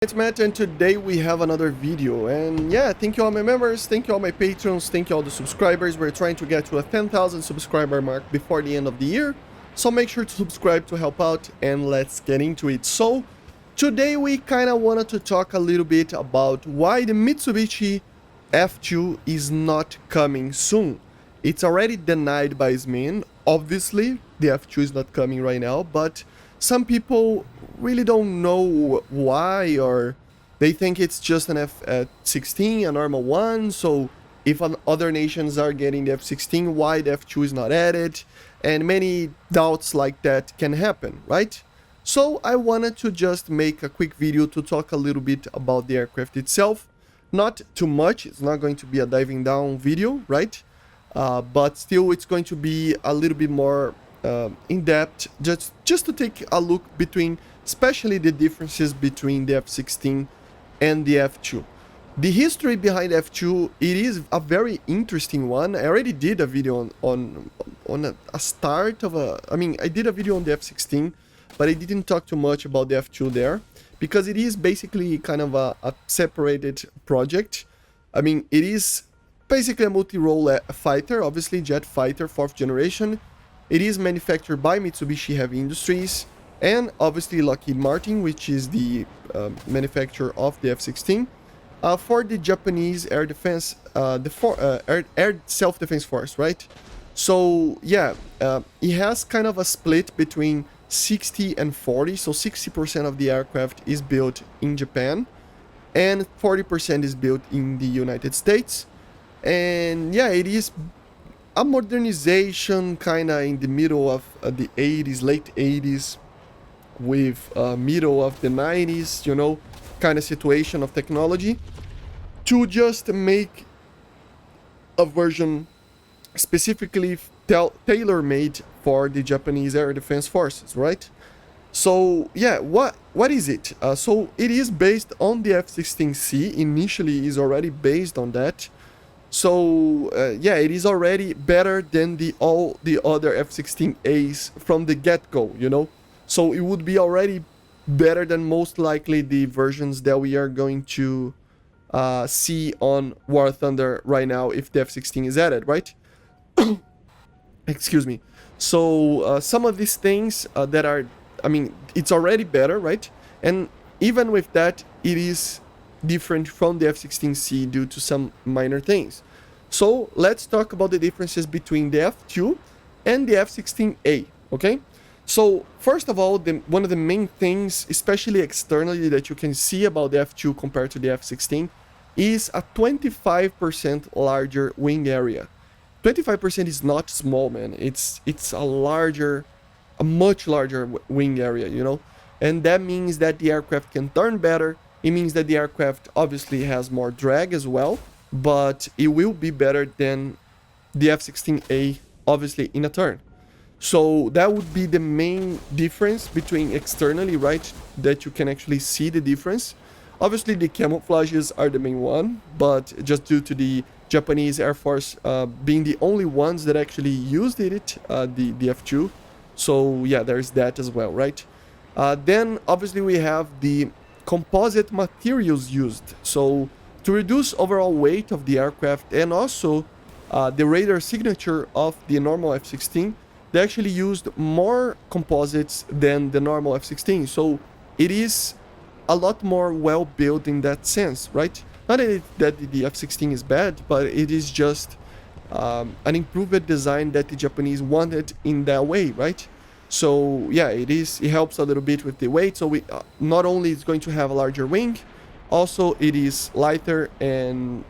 It's Matt, and today we have another video. And yeah, thank you all my members, thank you all my patrons, thank you all the subscribers. We're trying to get to a 10,000 subscriber mark before the end of the year, so make sure to subscribe to help out, and let's get into it. So today we kind of wanted to talk a little bit about why the Mitsubishi F-2 is not coming soon. It's already denied by SMIN. Obviously the F-2 is not coming right now, but some people really don't know why, or they think it's just an F-16, a normal one. So if other nations are getting the F-16, why the F-2 is not added? And many doubts like that can happen, right? So I wanted to just make a quick video to talk a little bit about the aircraft itself. Not too much, it's not going to be a diving down video, right? But still it's going to be a little bit more in depth, just to take a look between, especially the differences between the F-16 and the F-2. The history behind F-2, it is a very interesting one. I already did a video on a start of a, I did a video on the F-16, but I didn't talk too much about the F-2 there, because it is basically kind of a separated project. It is basically a multi-role fighter, obviously jet fighter, 4th generation. It is manufactured by Mitsubishi Heavy Industries and obviously Lockheed Martin, which is the manufacturer of the F-16, for the Japanese air defense, air self-defense force, right? So yeah, it has kind of a split between 60 and 40. So 60% of the aircraft is built in Japan and 40% is built in the United States. And yeah, it is a modernization kind of in the middle of the 80s, late 80s, with middle of the 90s, you know, kind of situation of technology, to just make a version specifically tailor-made for the Japanese Air Defense Forces, right? So yeah, what is it? So it is based on the F-16C. Initially is already based on that. So yeah, it is already better than all the other F-16As from the get-go, you know. So it would be already better than most likely the versions that we are going to see on War Thunder right now if the F-16 is added, right? Excuse me. So some of these things that are, it's already better, right? And even with that, it is different from the F-16C due to some minor things. So let's talk about the differences between the F-2 and the F-16A, okay? So first of all, one of the main things, especially externally, that you can see about the F-2 compared to the F-16 is a 25% larger wing area. 25% is not small, man. It's a much larger wing area, you know? And that means that the aircraft can turn better. It means that the aircraft obviously has more drag as well, but it will be better than the F-16A, obviously, in a turn. So that would be the main difference between externally, right? That you can actually see the difference. Obviously, the camouflages are the main one, but just due to the Japanese Air Force being the only ones that actually used it, the F-2. So yeah, there's that as well, right? Then obviously we have the composite materials used, so to reduce overall weight of the aircraft, and also the radar signature of the normal F-16, they actually used more composites than the normal F-16, so it is a lot more well built in that sense, right? Not that the F-16 is bad, but it is just an improved design that the Japanese wanted in that way, right? So yeah, it helps a little bit with the weight. So we not only is going to have a larger wing, also it is lighter, and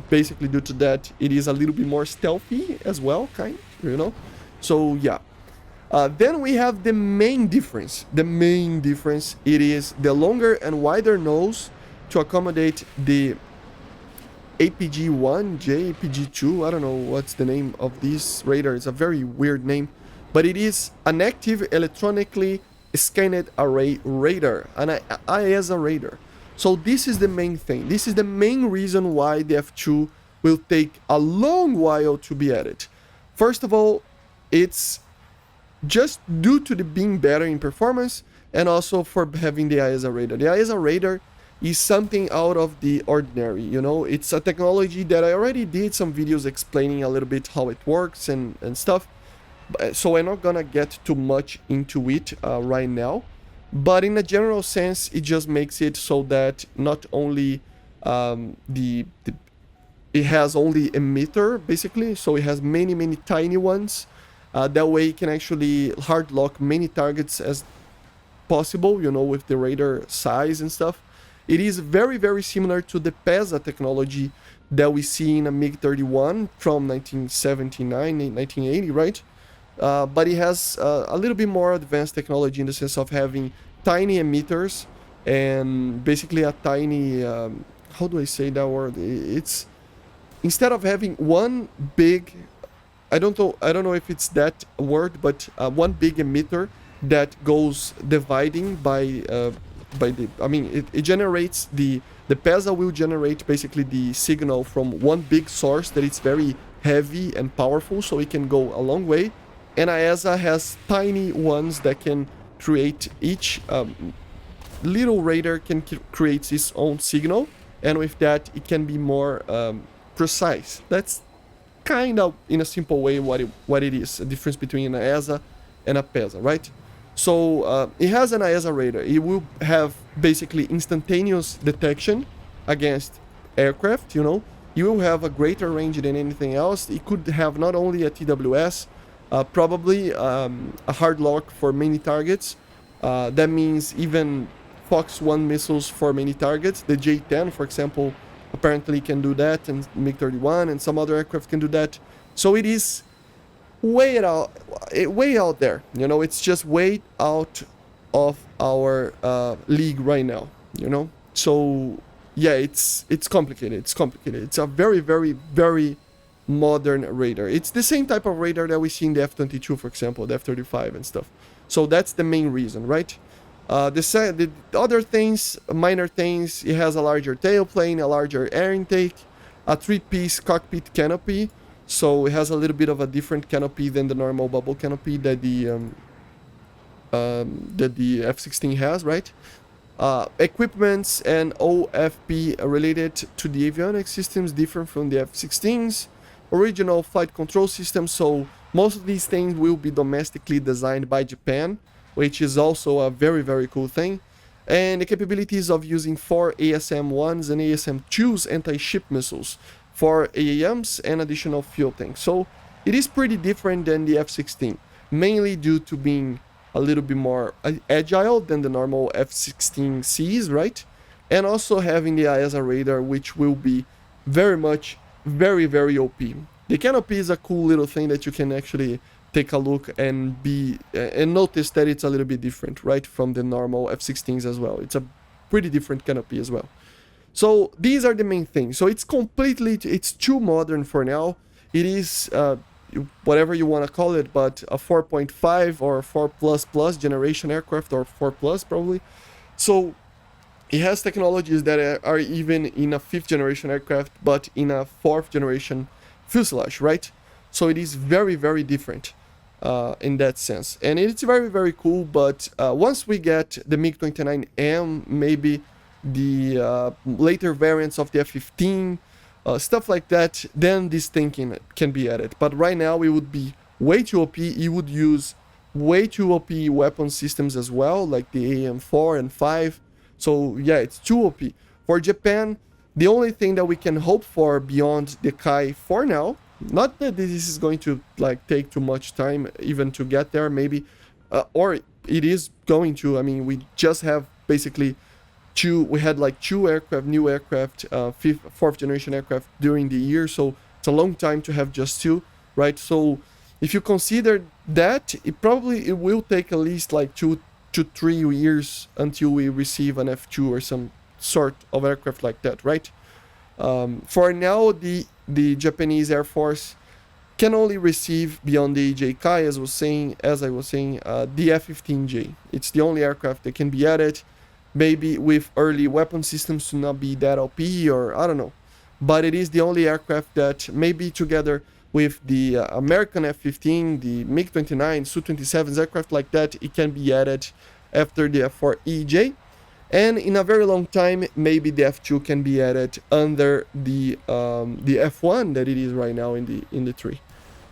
basically due to that it is a little bit more stealthy as well, kind, you know. So yeah, then we have the main difference. The main difference, it is the longer and wider nose to accommodate the APG-1J, APG-2, I don't know what's the name of this radar. It's a very weird name, but it is an active electronically scanned array radar, an IASA radar. So this is the main thing. This is the main reason why the F-2 will take a long while to be added. First of all, it's just due to the being better in performance, and also for having the IASA radar. The IASA radar is something out of the ordinary. You know, it's a technology that I already did some videos explaining a little bit how it works and stuff. So I'm not gonna get too much into it right now. But in a general sense, it just makes it so that not only the it has only emitter basically, so it has many tiny ones. That way, it can actually hard lock many targets as possible, you know, with the radar size and stuff. It is very similar to the PESA technology that we see in a MiG-31 from 1979, 1980, right? But it has a little bit more advanced technology in the sense of having tiny emitters and basically a tiny, how do I say that word? It's instead of having one big, I don't know if it's that word, but one big emitter that goes dividing by the, I mean, it generates the PESA will generate basically the signal from one big source that it's very heavy and powerful, so it can go a long way. And AESA has tiny ones that can create each little radar can create its own signal, and with that it can be more precise. That's kind of in a simple way what it is, a difference between an AESA and a PESA, right? So it has an AESA radar. It will have basically instantaneous detection against aircraft, you know. You will have a greater range than anything else. It could have not only a TWS, probably a hard lock for many targets. That means even Fox 1 missiles for many targets. The J-10, for example, apparently can do that, and MiG-31 and some other aircraft can do that. So it is way out there. You know, it's just way out of our league right now. You know, so yeah, it's complicated. It's complicated. It's a very modern radar. It's the same type of radar that we see in the F-22, for example, the F-35 and stuff. So that's the main reason, right? The other things, minor things, it has a larger tailplane, a larger air intake, a 3-piece cockpit canopy. So it has a little bit of a different canopy than the normal bubble canopy that the F-16 has, right? Equipments and OFP related to the avionics systems different from the F-16's original flight control system. So most of these things will be domestically designed by Japan, which is also a very cool thing. And the capabilities of using 4 ASM-1s and ASM-2s anti-ship missiles, 4 AAMs, and additional fuel tanks. So it is pretty different than the F-16, mainly due to being a little bit more agile than the normal F-16Cs, right? And also having the AESA radar, which will be very OP. The canopy is a cool little thing that you can actually take a look and notice that it's a little bit different, right, from the normal F-16s as well. It's a pretty different canopy as well. So these are the main things. So it's too modern for now. It is whatever you want to call it, but a 4.5 or 4++ generation aircraft, or 4+ probably. So it has technologies that are even in a 5th generation aircraft, but in a 4th generation fuselage, right? So it is very different in that sense. And it's very cool, but once we get the MiG-29M, maybe the later variants of the F-15, stuff like that, then this thinking can be added. But right now it would be way too OP. You would use way too OP weapon systems as well, like the AM4 and 5. So yeah, it's too OP. For Japan, the only thing that we can hope for beyond the Kai for now, not that this is going to like take too much time even to get there, maybe, or it is going to. I mean, we just have basically we had like 2 aircraft, new aircraft, 4th generation aircraft during the year, so it's a long time to have just 2, right? So if you consider that, it will take at least like 2 to 3 years until we receive an F-2 or some sort of aircraft like that, right? For now, the Japanese Air Force can only receive beyond the JK, as I was saying, the F-15J. It's the only aircraft that can be added, maybe with early weapon systems to not be that OP, or I don't know. But it is the only aircraft that maybe together with the American F-15, the MiG-29, Su-27s, aircraft like that, it can be added after the F-4EJ. And in a very long time, maybe the F2 can be added under the F1 that it is right now in the tree.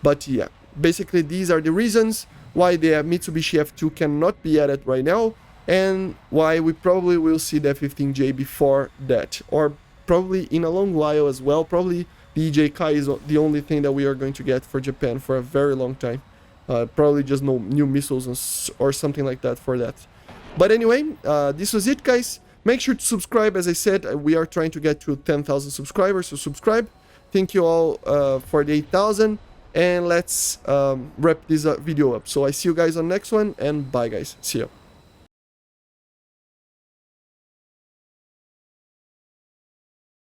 But yeah, basically these are the reasons why the Mitsubishi F-2 cannot be added right now, and why we probably will see the F-15J before that, or probably in a long while as well. Probably the EJ Kai is the only thing that we are going to get for Japan for a very long time. Probably just no new missiles or something like that for that. But anyway, this was it, guys. Make sure to subscribe. As I said, we are trying to get to 10,000 subscribers, so subscribe. Thank you all for the 8,000. And let's wrap this video up. So I see you guys on next one, and bye, guys. See you.